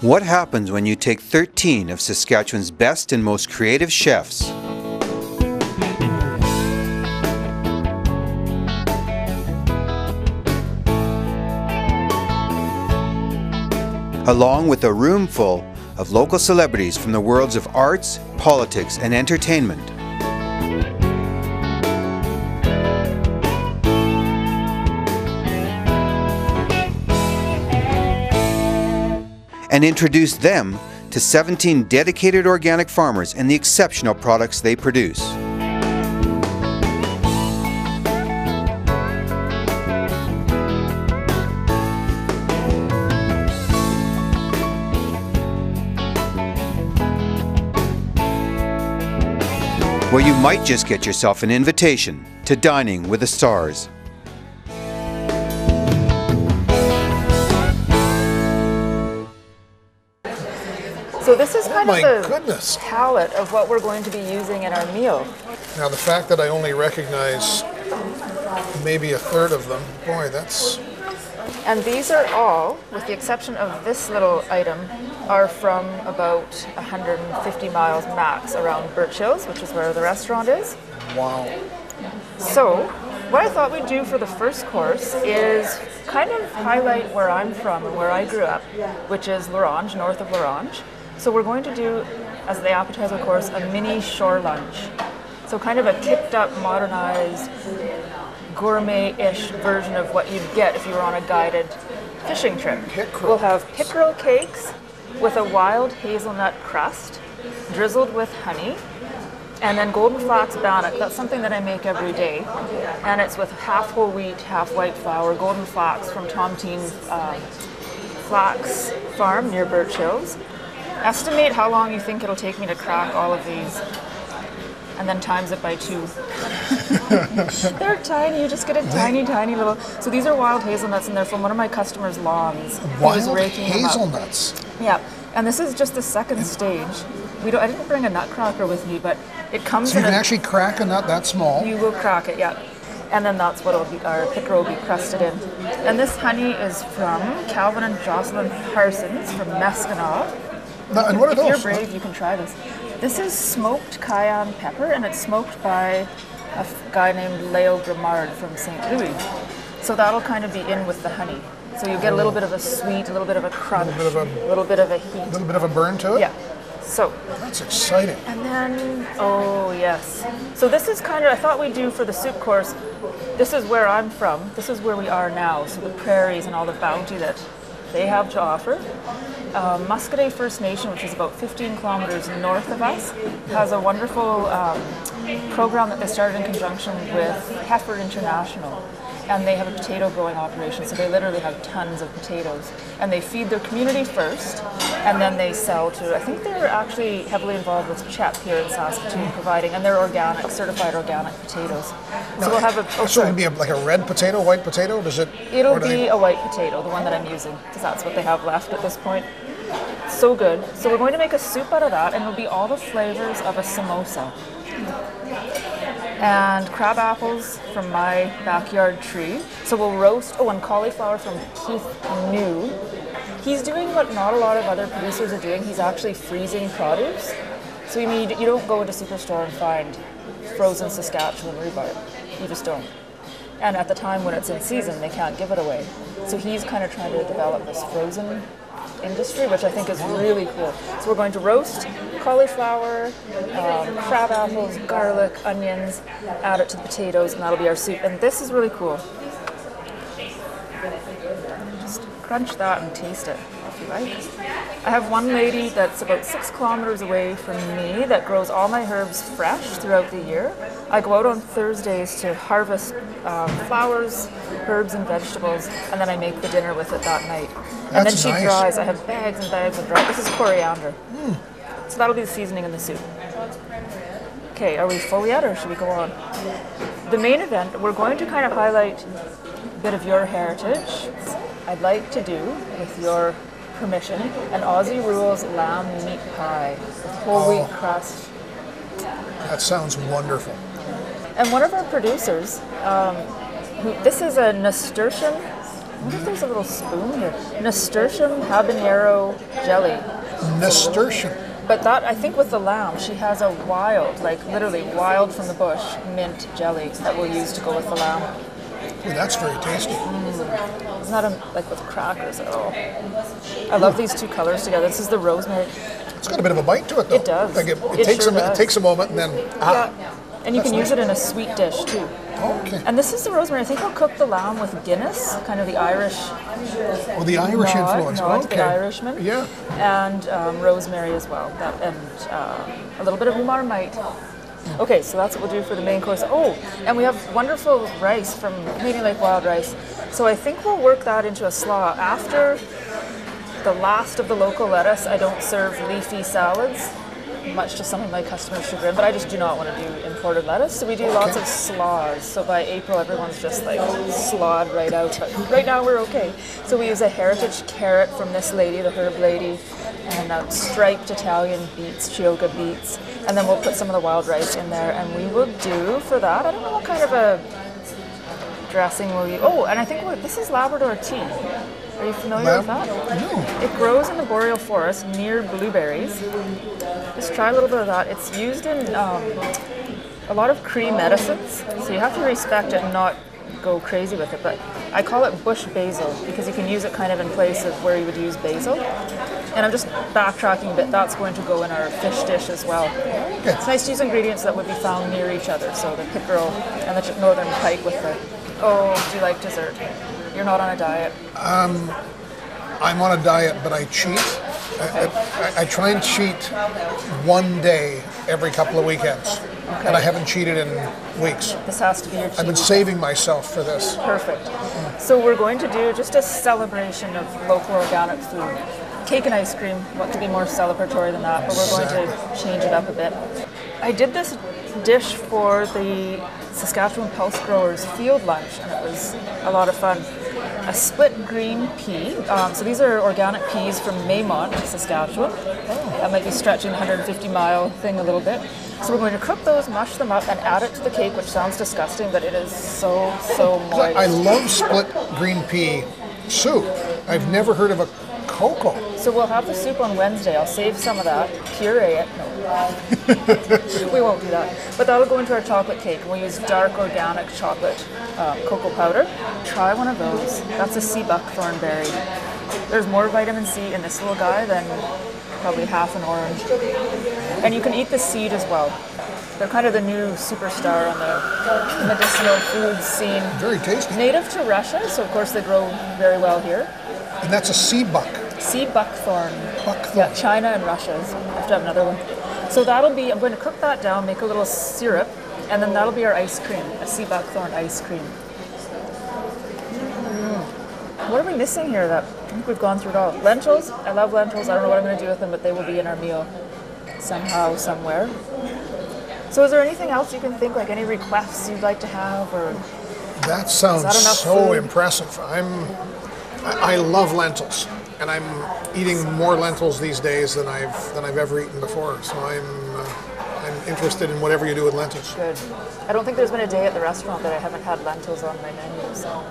What happens when you take 13 of Saskatchewan's best and most creative chefs, along with a room full of local celebrities from the worlds of arts, politics, and entertainment, and introduce them to 17 dedicated organic farmers and the exceptional products they produce. Where you might just get yourself an invitation to dining with the stars. So this is kind of the goodness. palette of what we're going to be using in our meal. Now the fact that I only recognize maybe a third of them, boy, that's... And these are all, with the exception of this little item, are from about 150 miles max around Birch Hills, which is where the restaurant is. Wow. So what I thought we'd do for the first course is kind of highlight where I'm from and where I grew up, which is L'Orange, north of L'Orange. So we're going to do, as the appetizer course, a mini shore lunch. So kind of a kicked up, modernized, gourmet-ish version of what you'd get if you were on a guided fishing trip. Pickerel. We'll have pickerel cakes with a wild hazelnut crust, drizzled with honey, and then golden flax bannock. That's something that I make every day. And it's with half whole wheat, half white flour, golden flax from Tomteen Flax Farm near Birch Hills. Estimate how long you think it'll take me to crack all of these, and then times it by 2. They're tiny, you just get a tiny, tiny little... So these are wild hazelnuts, and they're from one of my customers' lawns. Wild hazelnuts? Yeah, and this is just the second stage. I didn't bring a nutcracker with me, but it comes so in you can actually crack a nut that small? You will crack it, yeah. And then that's what our pickerel will be crusted in. And this honey is from Calvin and Jocelyn Parsons from Mescanab. And what are those? If you're brave, you can try this. This is smoked cayenne pepper, and it's smoked by a guy named Leo Grimard from St. Louis. So that'll kind of be in with the honey. So you get a little bit of a sweet, a little bit of a crunch, a little bit of a heat. A little bit of a burn to it? Yeah. So. That's exciting. And then, oh yes. So this is kind of, I thought we'd do for the soup course, this is where I'm from. This is where we are now. So the prairies and all the bounty that they have to offer. Muscadet First Nation, which is about 15 kilometers north of us, has a wonderful program that they started in conjunction with Heifer International. And they have a potato growing operation, so they literally have tons of potatoes. And they feed their community first, and then they sell to, I think they're actually heavily involved with CHEP here in Saskatoon, providing, and they're organic, certified organic potatoes. So we'll have a... So it'll be like a red potato, white potato? Does it? It'll be a white potato, the one that I'm using, because that's what they have left at this point. So good. So we're going to make a soup out of that, and it'll be all the flavors of a samosa. And crab apples from my backyard tree. So we'll roast, and cauliflower from Keith New. He's doing what not a lot of other producers are doing. He's actually freezing produce. So you don't go into Superstore and find frozen Saskatchewan rhubarb. You just don't. And at the time when it's in season, they can't give it away. So he's kind of trying to develop this frozen industry, which I think is really cool. So we're going to roast cauliflower, crab apples, garlic, onions, add it to the potatoes, and that'll be our soup. And this is really cool. Just crunch that and taste it, if you like. I have one lady that's about 6 kilometers away from me that grows all my herbs fresh throughout the year. I go out on Thursdays to harvest flowers, herbs, and vegetables, and then I make the dinner with it that night. And then she dries. I have bags and bags of dry. This is coriander. So that'll be the seasoning in the soup. Okay, are we full yet, or should we go on? The main event, we're going to kind of highlight a bit of your heritage. I'd like to do, with your permission, an Aussie Rules lamb meat pie with whole wheat crust. That sounds wonderful. And one of our producers, this is a nasturtium I wonder if there's a little spoon here. Nasturtium habanero jelly. Nasturtium. But that, I think with the lamb, she has a wild, like literally wild from the bush, mint jelly that we'll use to go with the lamb. Well, that's very tasty. It's not like with crackers at all. I love these two colors together. This is the rosemary. It's got a bit of a bite to it, though. It does. Like It takes sure a, does. It takes a moment, and then Yeah. And you can use it in a sweet dish too. Okay. And this is the rosemary. I think we'll cook the lamb with Guinness, kind of the Irish Well, the Irish nod, influence. nod to Okay. the Irishman. Yeah. And rosemary as well. And a little bit of Marmite. Okay, so that's what we'll do for the main course. Oh, and we have wonderful rice from Canadian Lake Wild Rice. So I think we'll work that into a slaw. After the last of the local lettuce, I don't serve leafy salads, much to some of my customers' chagrin, but I just do not want to do imported lettuce. So we do lots of slaws. So by April, everyone's just like slawed right out. But right now, we're okay. So we use a heritage carrot from this lady, the herb lady, and striped Italian beets, Chioggia beets. And then we'll put some of the wild rice in there. And we will do for that, I don't know what kind of a dressing we'll use. Oh, and I think this is Labrador tea. Are you familiar with that? No. It grows in the boreal forest near blueberries. Just try a little bit of that. It's used in a lot of Cree medicines, so you have to respect it and not go crazy with it. But I call it bush basil because you can use it kind of in place of where you would use basil. And I'm just backtracking a bit. That's going to go in our fish dish as well. It's nice to use ingredients that would be found near each other. So the pickerel and the northern pike with the... Oh, do you like dessert? You're not on a diet. I'm on a diet, but I cheat. I try and cheat one day every couple of weekends. Okay. And I haven't cheated in weeks. This has to be your cheat. I've been saving myself for this. Perfect. So we're going to do just a celebration of local organic food. Cake and ice cream, what could be more celebratory than that, but we're going to change it up a bit. I did this dish for the Saskatchewan Pulse Growers field lunch, and it was a lot of fun. A split green pea. So these are organic peas from Maymont, Saskatchewan. That might be stretching the 150-mile thing a little bit. So we're going to cook those, mush them up, and add it to the cake, which sounds disgusting, but it is so moist. I love split green pea soup. I've never heard of a cocoa. So we'll have the soup on Wednesday. I'll save some of that, puree it. No. We won't do that. But that'll go into our chocolate cake. We'll use dark organic chocolate cocoa powder. Try one of those. That's a sea buckthorn berry. There's more vitamin C in this little guy than probably half an orange. And you can eat the seed as well. They're kind of the new superstar on the medicinal food scene. Very tasty. Native to Russia, so of course they grow very well here. And that's a sea buck. Sea buckthorn. Buckthorn. Yeah, China and Russia. I have to have another one. So that'll be, I'm going to cook that down, make a little syrup, and then that'll be our ice cream, a sea buckthorn ice cream. What are we missing here? I think we've gone through it all. Lentils. I love lentils. I don't know what I'm going to do with them, but they will be in our meal somehow, somewhere. So is there anything else you can think, like any requests you'd like to have, or? That sounds enough so food? impressive. I love lentils, and I'm eating more lentils these days than I've ever eaten before. So I'm interested in whatever you do with lentils. Good. I don't think there's been a day at the restaurant that I haven't had lentils on my menu. So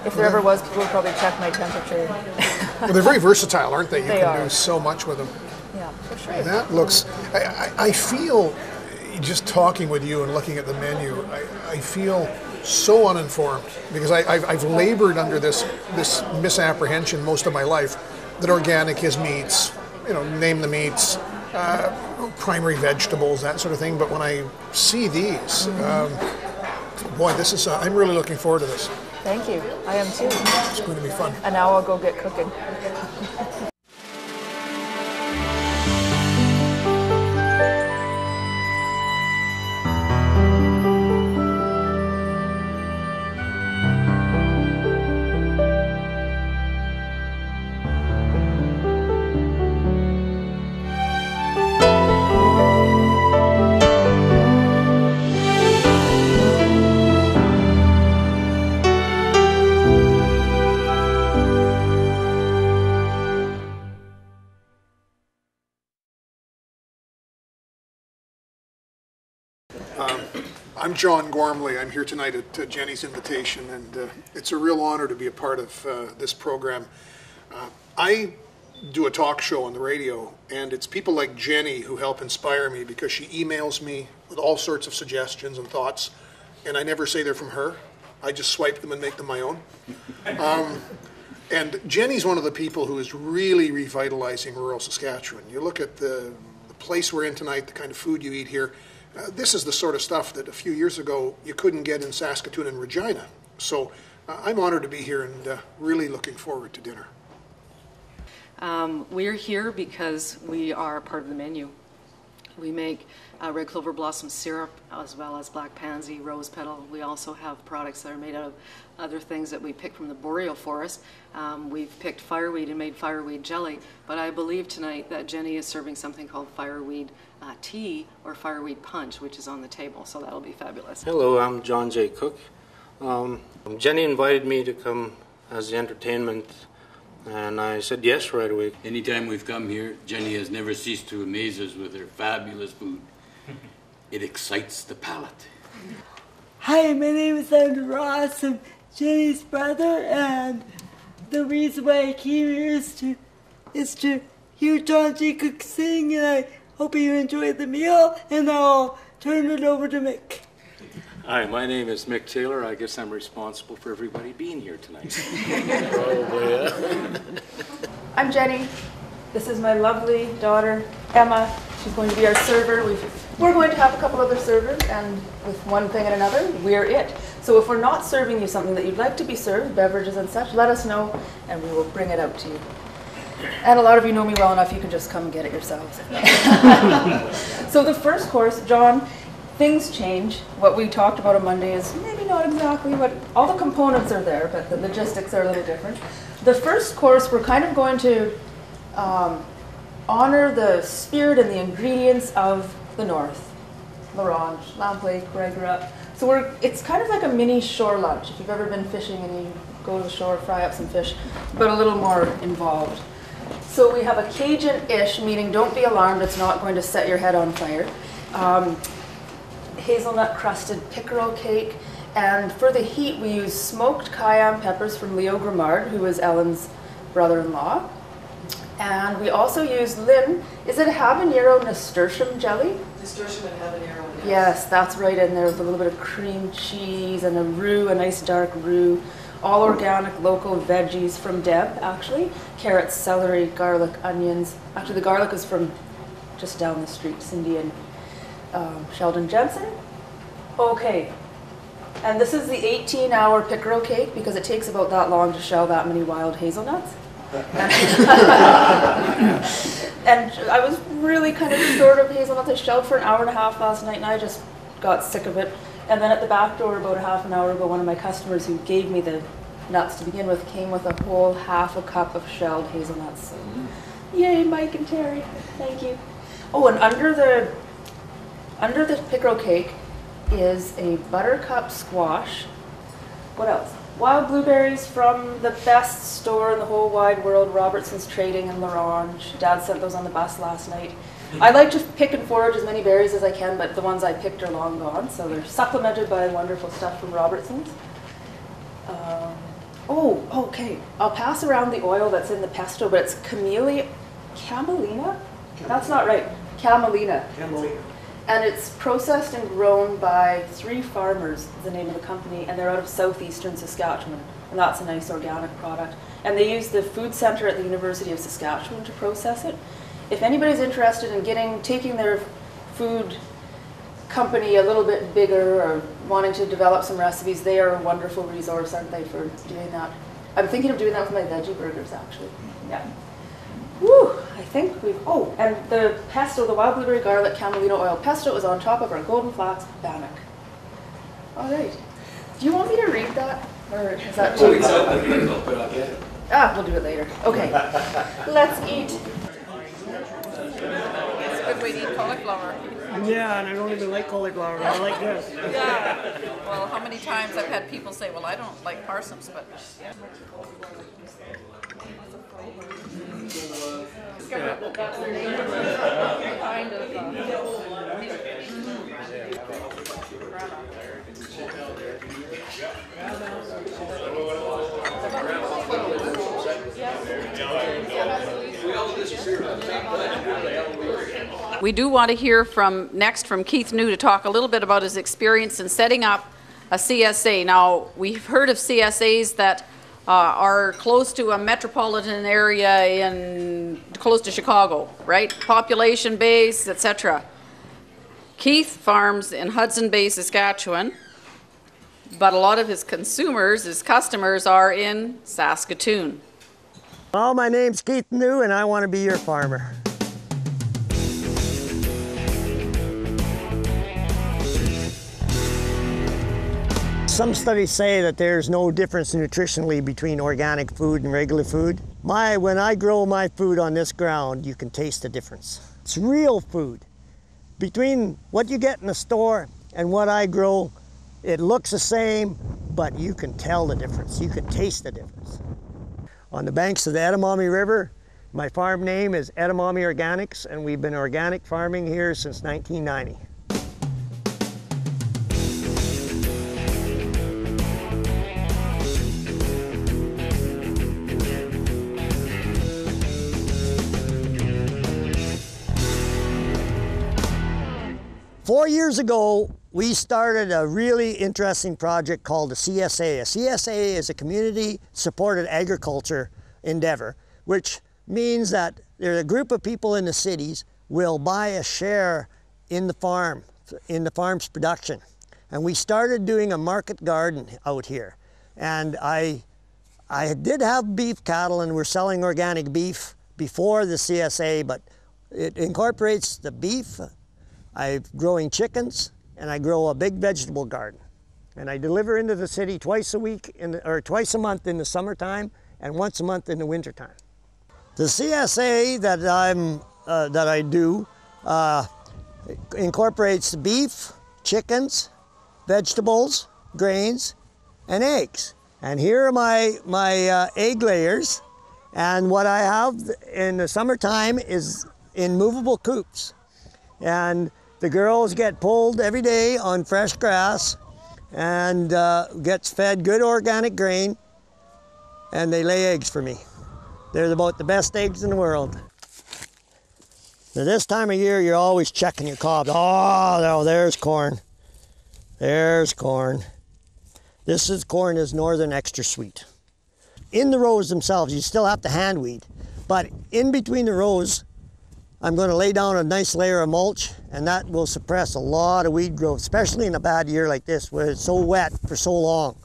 if there ever was, people would probably check my temperature. Well, they're very versatile, aren't they? You They can are. do so much with them. Yeah, for sure. That looks. I feel, just talking with you and looking at the menu, I feel so uninformed because I've labored under this misapprehension most of my life that organic is meats, name the meats, primary vegetables, that sort of thing. But when I see these, boy, this is. I'm really looking forward to this. Thank you. I am too. It's going to be fun. And now I'll go get cooking. I'm John Gormley. I'm here tonight at Jenny's invitation, and it's a real honor to be a part of this program. I do a talk show on the radio, and it's people like Jenny who help inspire me because she emails me with all sorts of suggestions and thoughts, and I never say they're from her. I just swipe them and make them my own. And Jenny's one of the people who is really revitalizing rural Saskatchewan. You look at the place we're in tonight, the kind of food you eat here. This is the sort of stuff that a few years ago you couldn't get in Saskatoon and Regina. So I'm honored to be here and really looking forward to dinner. We're here because we are part of the menu. We make red clover blossom syrup as well as black pansy, rose petal. We also have products that are made out of other things that we pick from the boreal forest. We've picked fireweed and made fireweed jelly, but I believe tonight that Jenny is serving something called fireweed tea or fireweed punch, which is on the table, so that'll be fabulous. Hello, I'm John J. Cook. Jenny invited me to come as the entertainment, and I said yes right away. Anytime we've come here, Jenny has never ceased to amaze us with her fabulous food. It excites the palate. Hi, my name is Andrew Ross. I'm Jenny's brother, and the reason why I came here is to hear John J. Cook sing, and I hope you enjoyed the meal, and I'll turn it over to Mick. Hi, my name is Mick Taylor. I guess I'm responsible for everybody being here tonight. Probably, yeah. I'm Jenny. This is my lovely daughter, Emma. She's going to be our server. We're going to have a couple other servers, and with one thing and another, we're it. So if we're not serving you something that you'd like to be served, beverages and such, let us know, and we will bring it out to you. And a lot of you know me well enough, you can just come and get it yourselves. So the first course, John, things change. What we talked about on Monday is maybe not exactly what, all the components are there, but the logistics are a little different. The first course, we're kind of going to honor the spirit and the ingredients of the north. La Ronge, Lamp Lake, Greguera. So it's kind of like a mini shore lunch. If you've ever been fishing and you go to the shore, fry up some fish, but a little more involved. So we have a Cajun-ish, meaning don't be alarmed, it's not going to set your head on fire. Hazelnut crusted pickerel cake, and for the heat we use smoked cayenne peppers from Leo Grimard, who is Ellen's brother-in-law. And we also use Lynn, is it a habanero nasturtium jelly? Nasturtium and habanero. Yes, that's right in there with a little bit of cream cheese and a roux, a nice dark roux. All organic local veggies from Deb, actually. Carrots, celery, garlic, onions. Actually, the garlic is from just down the street, Cindy and Sheldon Jensen. Okay, and this is the 18-hour pickerel cake because it takes about that long to shell that many wild hazelnuts. And I was really kind of short of hazelnuts. I shelled for an hour and a half last night, and I just got sick of it. And then at the back door about a half an hour ago, one of my customers who gave me the nuts to begin with came with a whole half a cup of shelled hazelnuts. So, yay, Mike and Terry, thank you. Oh, and under the pickerel cake is a buttercup squash. What else? Wild blueberries from the best store in the whole wide world, Robertson's Trading in La Ronge. Dad sent those on the bus last night. I like to pick and forage as many berries as I can, but the ones I picked are long gone, so they're supplemented by wonderful stuff from Robertson's. Oh, okay. I'll pass around the oil that's in the pesto, but it's camelina? That's not right. Camelina. And it's processed and grown by 3 farmers, is the name of the company, and they're out of southeastern Saskatchewan. And that's a nice organic product. And they use the food center at the University of Saskatchewan to process it. If anybody's interested in taking their food company a little bit bigger or wanting to develop some recipes, they are a wonderful resource, aren't they, for doing that? I'm thinking of doing that with my veggie burgers, actually. Yeah. Woo! I think we've, oh, and the pesto, the wild blueberry garlic camelina oil pesto is on top of our golden flax bannock. All right. Do you want me to read that? Or is that too? We'll do it later. Okay. Let's eat. It's a good way to eat cauliflower. Yeah, and I don't even like cauliflower, but I like this. Yeah. Well, how many times I've had people say, well, I don't like parsnips, but... Kind of We do want to hear next from Keith New to talk a little bit about his experience in setting up a CSA. Now, we've heard of CSAs that are close to a metropolitan area close to Chicago, right? Population base, etc. Keith farms in Hudson Bay, Saskatchewan, but a lot of his customers are in Saskatoon. Well, my name's Keith New and I want to be your farmer. Some studies say that there's no difference nutritionally between organic food and regular food. When I grow my food on this ground, you can taste the difference. It's real food. Between what you get in the store and what I grow, it looks the same, but you can tell the difference. You can taste the difference. On the banks of the Edamame River, my farm name is Edamame Organics, and we've been organic farming here since 1990. 4 years ago, we started a really interesting project called the CSA. A CSA is a community-supported agriculture endeavor, which means that there's a group of people in the cities will buy a share in the farm's production. And we started doing a market garden out here. And I did have beef cattle and we're selling organic beef before the CSA, but it incorporates the beef. I'm growing chickens and I grow a big vegetable garden. And I deliver into the city twice a week, or twice a month in the summertime and once a month in the wintertime. The CSA that I do incorporates beef, chickens, vegetables, grains, and eggs. And here are my egg layers. And what I have in the summertime is in movable coops. And the girls get pulled every day on fresh grass and gets fed good organic grain, and they lay eggs for me. They're about the best eggs in the world. Now this time of year, you're always checking your cobs. Oh, there's corn. There's corn. This corn is Northern Extra Sweet. In the rows themselves, you still have to hand weed, but in between the rows, I'm going to lay down a nice layer of mulch, and that will suppress a lot of weed growth, especially in a bad year like this where it's so wet for so long.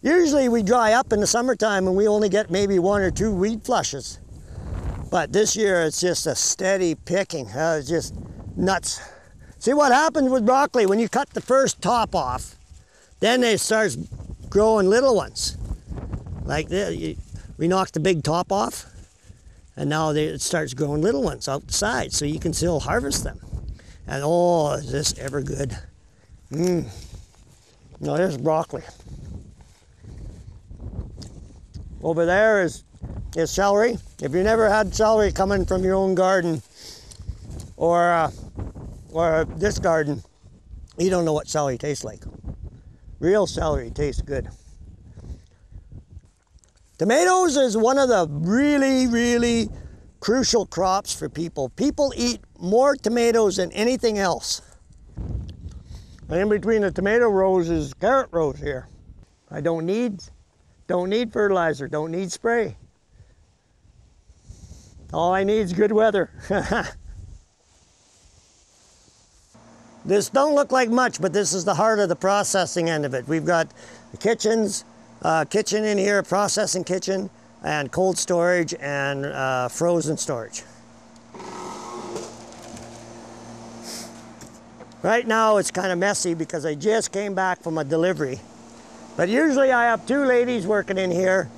Usually we dry up in the summertime and we only get maybe 1 or 2 weed flushes. But this year it's just a steady picking. It's just nuts. See what happens with broccoli when you cut the first top off, then it starts growing little ones. Like this, we knocked the big top off. And now it starts growing little ones out the side, so you can still harvest them. And oh, is this ever good. Now there's broccoli. Over there is celery. If you never had celery coming from your own garden or this garden, you don't know what celery tastes like. Real celery tastes good. Tomatoes is one of the really, really crucial crops for people. People eat more tomatoes than anything else. And in between the tomato rows is carrot rows here. I don't need fertilizer, don't need spray. All I need is good weather. This don't look like much, but this is the heart of the processing end of it. We've got the kitchen in here, processing kitchen, and cold storage and frozen storage. Right now it's kind of messy because I just came back from a delivery. But usually I have 2 ladies working in here,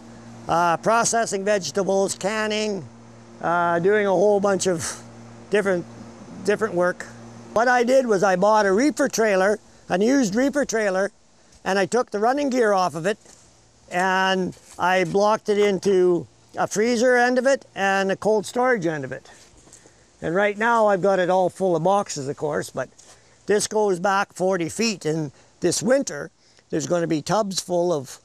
processing vegetables, canning, doing a whole bunch of different work. What I did was I bought a reefer trailer, an used reefer trailer, and I took the running gear off of it and I blocked it into a freezer end of it and a cold storage end of it. And right now I've got it all full of boxes, of course, but This goes back 40 feet, and this winter there's going to be tubs full of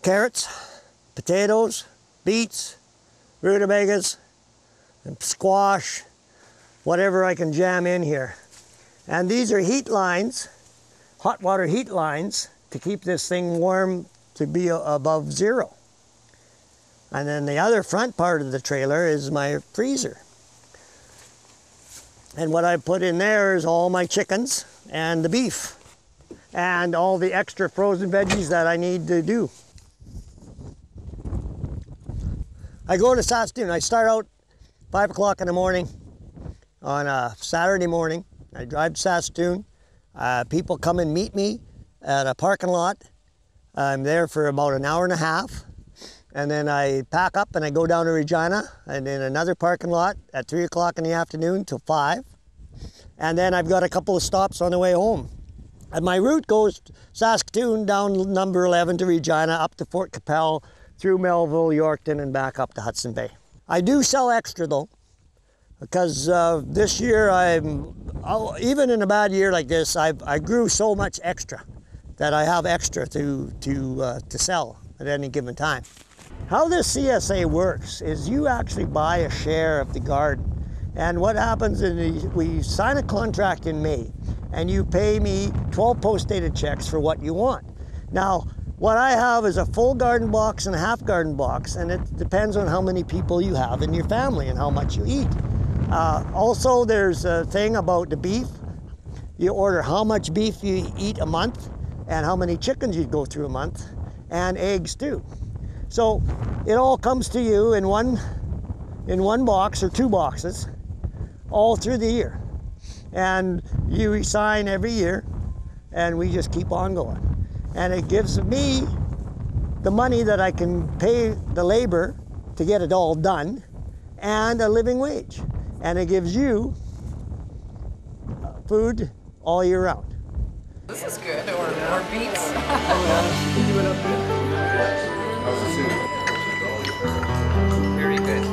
carrots, potatoes, beets, rutabagas, and squash, whatever I can jam in here. And these are heat lines, hot water heat lines, to keep this thing warm to be above zero. And then the other front part of the trailer is my freezer. And what I put in there is all my chickens and the beef and all the extra frozen veggies that I need to do. I go to Saskatoon. I start out 5 o'clock in the morning on a Saturday morning. I drive to Saskatoon. People come and meet me at a parking lot. I'm there for about an hour and a half. And then I pack up and I go down to Regina and in another parking lot at 3 o'clock in the afternoon till 5. And then I've got a couple of stops on the way home. And my route goes Saskatoon down number 11 to Regina, up to Fort Capel, through Melville, Yorkton, and back up to Hudson Bay. I do sell extra though, because this year even in a bad year like this, I grew so much extra that I have extra to sell at any given time. How this CSA works is you actually buy a share of the garden. And what happens is we sign a contract in May and you pay me 12 post-dated checks for what you want. Now, what I have is a full garden box and a half garden box, and it depends on how many people you have in your family and how much you eat. Also, there's a thing about the beef. You order how much beef you eat a month and how many chickens you go through a month, and eggs too. So it all comes to you in one box or 2 boxes all through the year. And you sign every year and we just keep on going. And it gives me the money that I can pay the labor to get it all done and a living wage. And it gives you food all year round. This is good, or beets. Very good.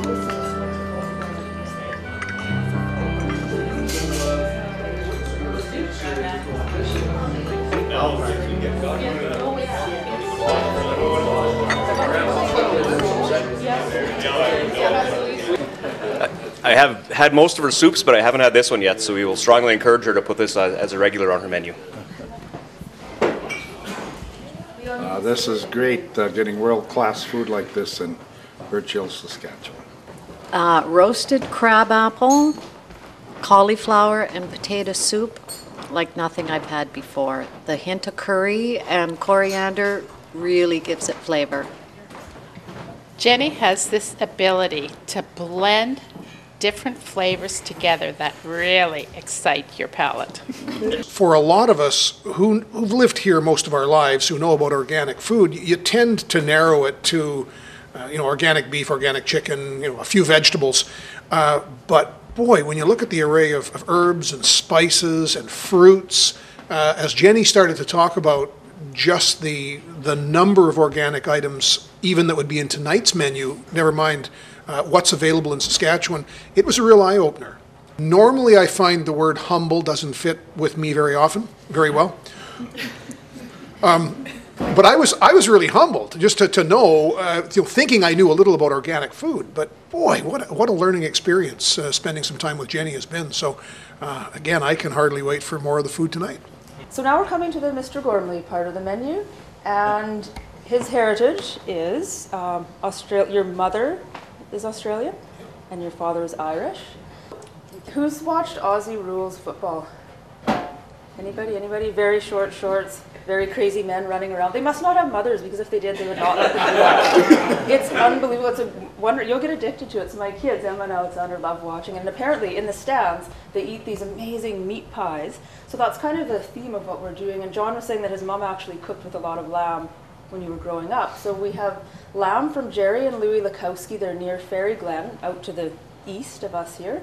I have had most of her soups, but I haven't had this one yet, so we will strongly encourage her to put this as a regular on her menu. This is great, getting world-class food like this in Birch, Saskatchewan. Roasted crabapple, cauliflower, and potato soup like nothing I've had before. The hint of curry and coriander really gives it flavor. Jenny has this ability to blend different flavors together that really excite your palate. For a lot of us who've lived here most of our lives, who know about organic food, you tend to narrow it to organic beef, organic chicken, a few vegetables. But boy, when you look at the array of herbs and spices and fruits, as Jenny started to talk about just the number of organic items, even that would be in tonight's menu, never mind what's available in Saskatchewan, it was a real eye-opener. Normally I find the word humble doesn't fit with me very well. But I was really humbled just to know, thinking I knew a little about organic food. But boy, what a learning experience spending some time with Jenny has been. So again, I can hardly wait for more of the food tonight. So now we're coming to the Mr. Gormley part of the menu, and his heritage is Australia. Your mother is Australian, and your father is Irish. Who's watched Aussie Rules football? Anybody? Very short shorts, very crazy men running around. They must not have mothers, because if they did, they would not let them do that. It's unbelievable. It's a wonder. You'll get addicted to it. So my kids, Emma and Alexander, love watching. And apparently, in the stands, they eat these amazing meat pies. So that's kind of the theme of what we're doing. And John was saying that his mom actually cooked with a lot of lamb when you were growing up. So we have lamb from Jerry and Louis Lakowski. They're near Fairy Glen, out to the east of us here.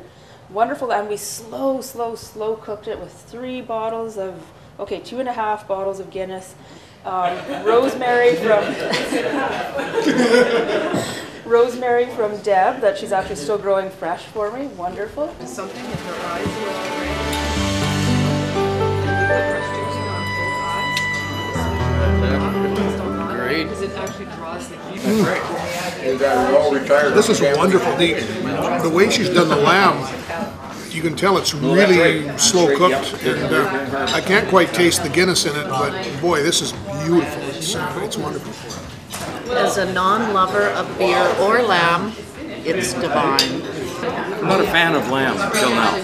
Wonderful, and we slow cooked it with 2.5 bottles of Guinness, rosemary from Deb, that she's actually still growing fresh for me. Wonderful. Something in her eyes. Great. Because it actually draws the heat. This is wonderful. The way she's done the lamb, you can tell it's really slow cooked, and I can't quite taste the Guinness in it, but boy, this is beautiful. It's wonderful. As a non-lover of beer or lamb, it's divine. I'm not a fan of lamb until now. I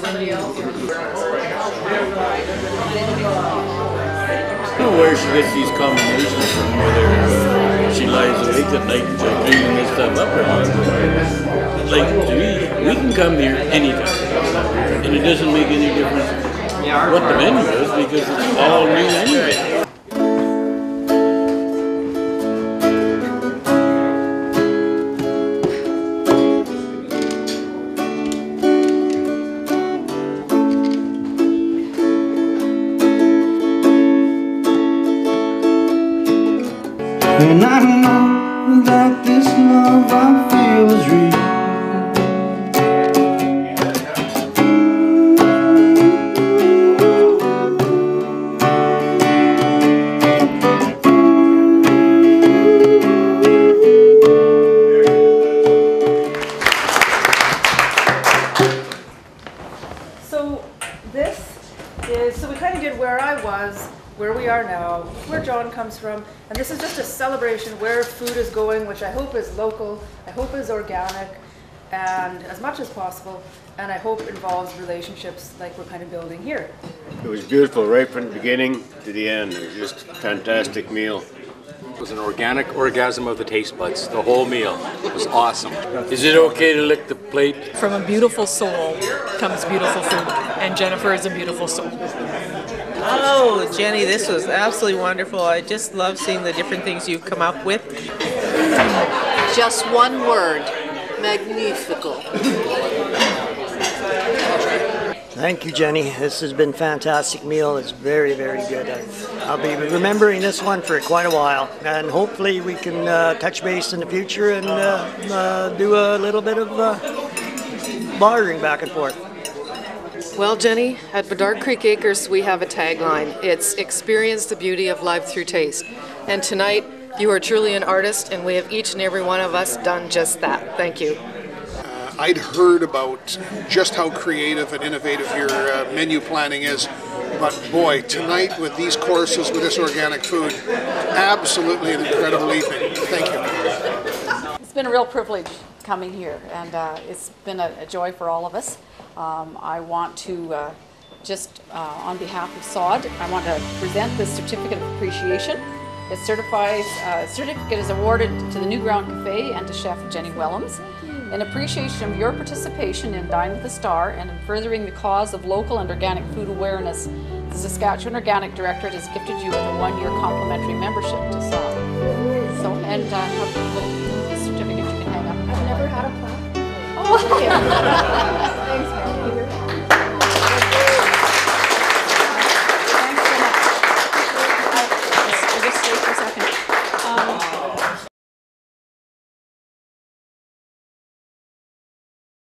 don't know where she gets these combinations from, whether she lies awake at night and dreaming this stuff up or not. Like, to me, we can come here anytime, and it doesn't make any difference what the menu is because it's all new anyway. And I know that this love I feel is real. So this is, so we kind of did where I was, where we are now, where John comes from, and this is just a celebration where food is going, which I hope is local, I hope is organic, and as much as possible, and I hope involves relationships like we're kind of building here. It was beautiful right from the beginning to the end. It was just a fantastic meal. It was an organic orgasm of the taste buds. The whole meal was awesome. Is it okay to lick the plate? From a beautiful soul comes beautiful food, and Jennifer is a beautiful soul. Oh, Jenny, this was absolutely wonderful. I just love seeing the different things you've come up with. Just one word, magnifico. Thank you, Jenny. This has been a fantastic meal. It's very, very good. I'll be remembering this one for quite a while, and hopefully we can touch base in the future and do a little bit of bartering back and forth. Well, Jenny, at Bedard Creek Acres, we have a tagline. It's experience the beauty of life through taste. And tonight, you are truly an artist, and we have each and every one of us done just that. Thank you. I'd heard about just how creative and innovative your menu planning is, but boy, tonight with these courses, with this organic food, absolutely an incredible evening. Thank you. It's been a real privilege coming here, and it's been a joy for all of us. I want to on behalf of SOD, I want to present this certificate of appreciation. It certifies, certificate is awarded to the New Ground Cafe and to Chef Jenny Willems in appreciation of your participation in Dine with a Star and in furthering the cause of local and organic food awareness. The Saskatchewan Organic Directorate has gifted you with a 1-year complimentary membership to SOD. So, and have a little certificate you can hang up. I've never had a plaque. Oh, Thanks,